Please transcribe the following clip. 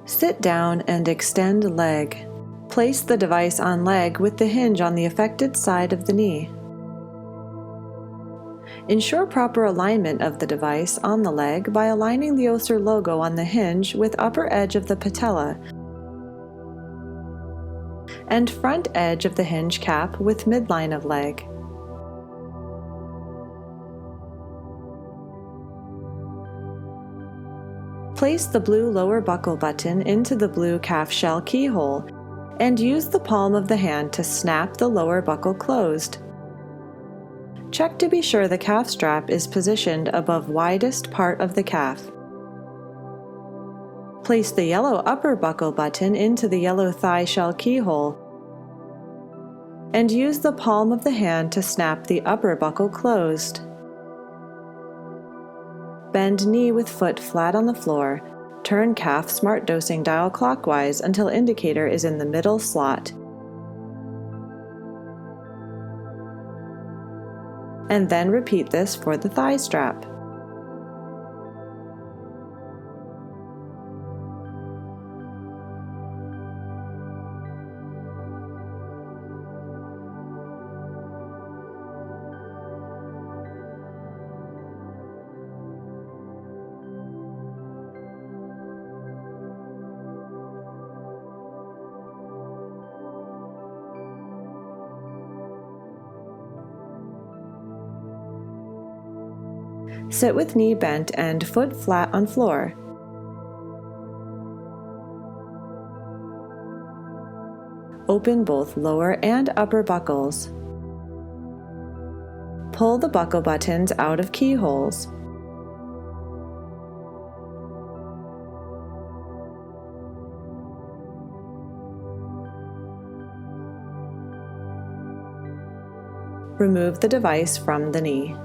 Sit down and extend leg. Place the device on leg with the hinge on the affected side of the knee. Ensure proper alignment of the device on the leg by aligning the Össur logo on the hinge with upper edge of the patella and front edge of the hinge cap with midline of leg. Place the blue lower buckle button into the blue calf shell keyhole and use the palm of the hand to snap the lower buckle closed. Check to be sure the calf strap is positioned above widest part of the calf. Place the yellow upper buckle button into the yellow thigh shell keyhole and use the palm of the hand to snap the upper buckle closed. Bend knee with foot flat on the floor. Turn calf smart dosing dial clockwise until indicator is in the middle slot. And then repeat this for the thigh strap. Sit with knee bent and foot flat on floor. Open both lower and upper buckles. Pull the buckle buttons out of keyholes. Remove the device from the knee.